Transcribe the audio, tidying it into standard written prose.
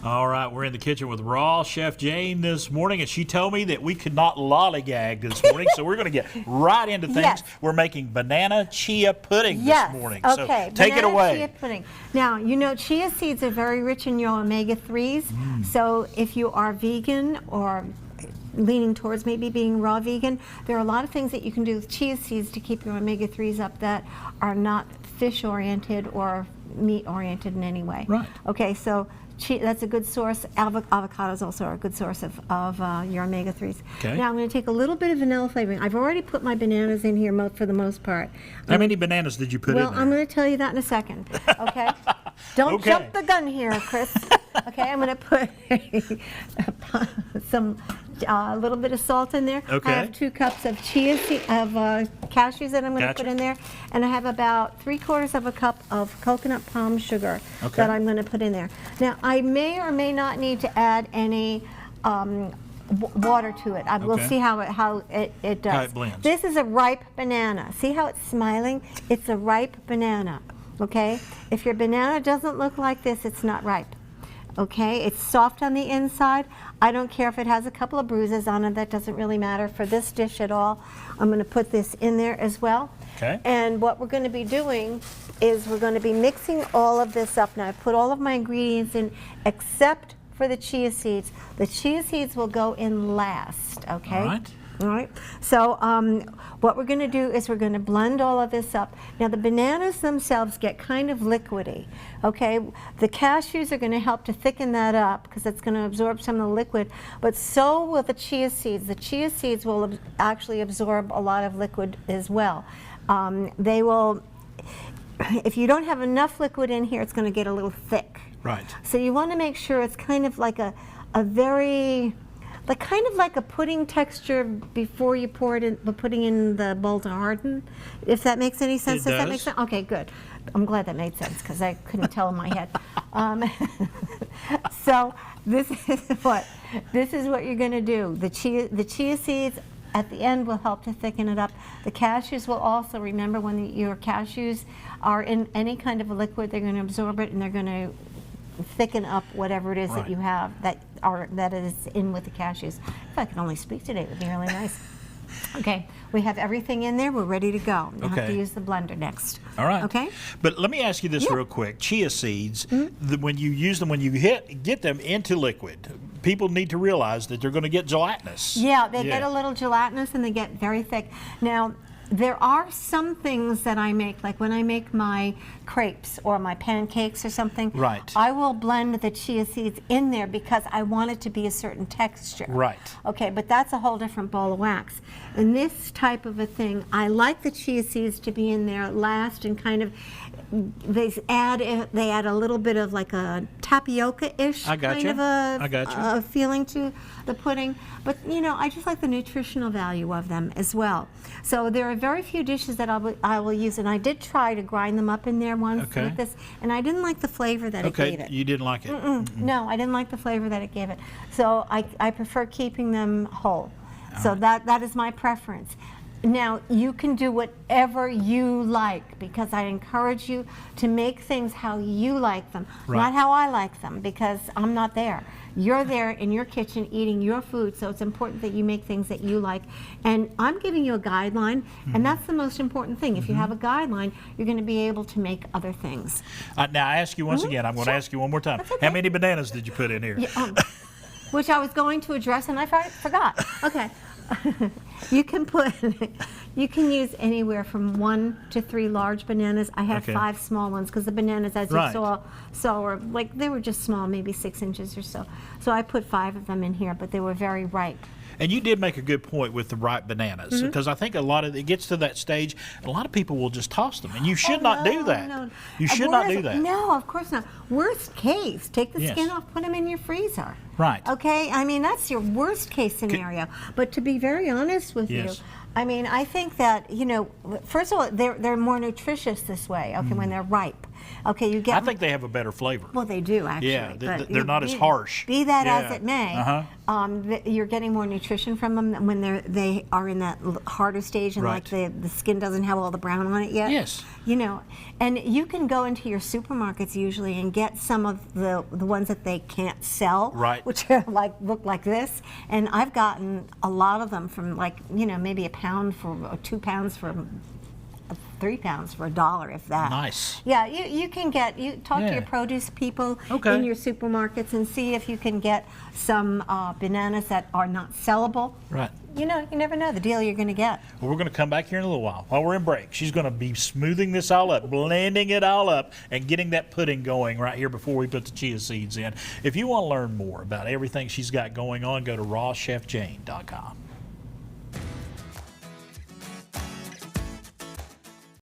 All right, we're in the kitchen with Raw Chef Jane this morning, and she told me that we could not lollygag this morning, so we're going to get right into things. Yes. We're making banana chia pudding Yes. this morning. Okay. So take it away. Chia pudding. Now, you know, chia seeds are very rich in your omega-3s. So if you are vegan or leaning towards maybe being raw vegan, there are a lot of things that you can do with chia seeds to keep your omega-3s up that are not fish-oriented or meat-oriented in any way. Right. Okay, so that's a good source. Avocados also are a good source of your omega-3s. Okay. Now I'm going to take a little bit of vanilla flavoring. I've already put my bananas in here for the most part. How many bananas did you put in there? Well, I'm going to tell you that in a second. Okay? Don't Okay. jump the gun here, Chris. Okay, I'm going to put a little bit of salt in there. Okay. I have 2 cups of cashews that I'm going to put in there, and I have about 3/4 of a cup of coconut palm sugar that I'm going to put in there. Now, I may or may not need to add any water to it. We'll see how it does. How it blends. This is a ripe banana. See how it's smiling? It's a ripe banana. Okay? If your banana doesn't look like this, it's not ripe. Okay? It's soft on the inside. I don't care if it has a couple of bruises on it. That doesn't really matter for this dish at all. I'm going to put this in there as well. Okay. And what we're going to be doing is we're going to be mixing all of this up. Now, I've put all of my ingredients in except for the chia seeds. The chia seeds will go in last. Okay? All right. All right, so what we're going to do is we're going to blend all of this up. Now the bananas themselves get kind of liquidy, okay? The cashews are going to help to thicken that up because it's going to absorb some of the liquid, but so will the chia seeds. The chia seeds will actually absorb a lot of liquid as well. They will, if you don't have enough liquid in here, it's going to get a little thick. Right. So you want to make sure it's kind of like a very... kind of like a pudding texture before you pour it in, putting in the bowl to harden. If that makes any sense. Does that make sense? Okay, good. I'm glad that made sense because I couldn't tell in my head. So this is what you're going to do. The chia seeds at the end will help to thicken it up. The cashews will also, remember when your cashews are in any kind of a liquid, they're going to absorb it and they're going to thicken up whatever it is that you have that is in with the cashews. If I could only speak today, it would be really nice. Okay, we have everything in there. We're ready to go. We'll have to use the blender next. All right. Okay. But let me ask you this real quick. Chia seeds, when you use them, when you get them into liquid, people need to realize that they're going to get gelatinous. Yeah, they get a little gelatinous and they get very thick. Now, there are some things that I make, like when I make my crepes or my pancakes or something, I will blend the chia seeds in there because I want it to be a certain texture. Right. Okay, but that's a whole different ball of wax. In this type of a thing, I like the chia seeds to be in there last and kind of, they add a little bit of like a tapioca-ish kind of a feeling to the pudding. But you know, I just like the nutritional value of them as well. So there are very few dishes that I will use, and I did try to grind them up in there once with this, and I didn't like the flavor that it gave it. You didn't like it? No, I didn't like the flavor that it gave it. So I prefer keeping them whole. So that is my preference. Now, you can do whatever you like because I encourage you to make things how you like them, not how I like them, because I'm not there. You're there in your kitchen eating your food, so it's important that you make things that you like. And I'm giving you a guideline, and that's the most important thing. If you have a guideline, you're going to be able to make other things. Now, I ask you once again, I'm going to ask you one more time. How many bananas did you put in here? Yeah, which I was going to address, and I forgot. Okay. You can use anywhere from 1 to 3 large bananas. I have 5 small ones because the bananas, as you saw were like, they were just small, maybe 6 inches or so. So I put 5 of them in here, but they were very ripe. And you did make a good point with the ripe bananas, because I think it gets to that stage, and a lot of people will just toss them, and you should not do that. No. You should not do that. No, of course not. Worst case, take the skin off, put them in your freezer. Right. Okay, I mean, that's your worst case scenario. But to be very honest with you, I mean, I think that, you know, first of all, they're more nutritious this way, okay, when they're ripe. Okay, you get. I think they have a better flavor. Well, they do actually. Yeah, but they're not as harsh. Be that Yeah. as it may, you're getting more nutrition from them when they are in that harder stage, and like the skin doesn't have all the brown on it yet. Yes. You know, and you can go into your supermarkets usually and get some of the ones that they can't sell, which are look like this. And I've gotten a lot of them from maybe a pound or 2 pounds for 3 pounds for $1, if that. Nice. Yeah, you can talk to your produce people in your supermarkets and see if you can get some bananas that are not sellable. Right. You never know the deal you're going to get. Well, we're going to come back here in a little while we're in break. She's going to be smoothing this all up, blending it all up, and getting that pudding going right here before we put the chia seeds in. If you want to learn more about everything she's got going on, go to rawchefjane.com.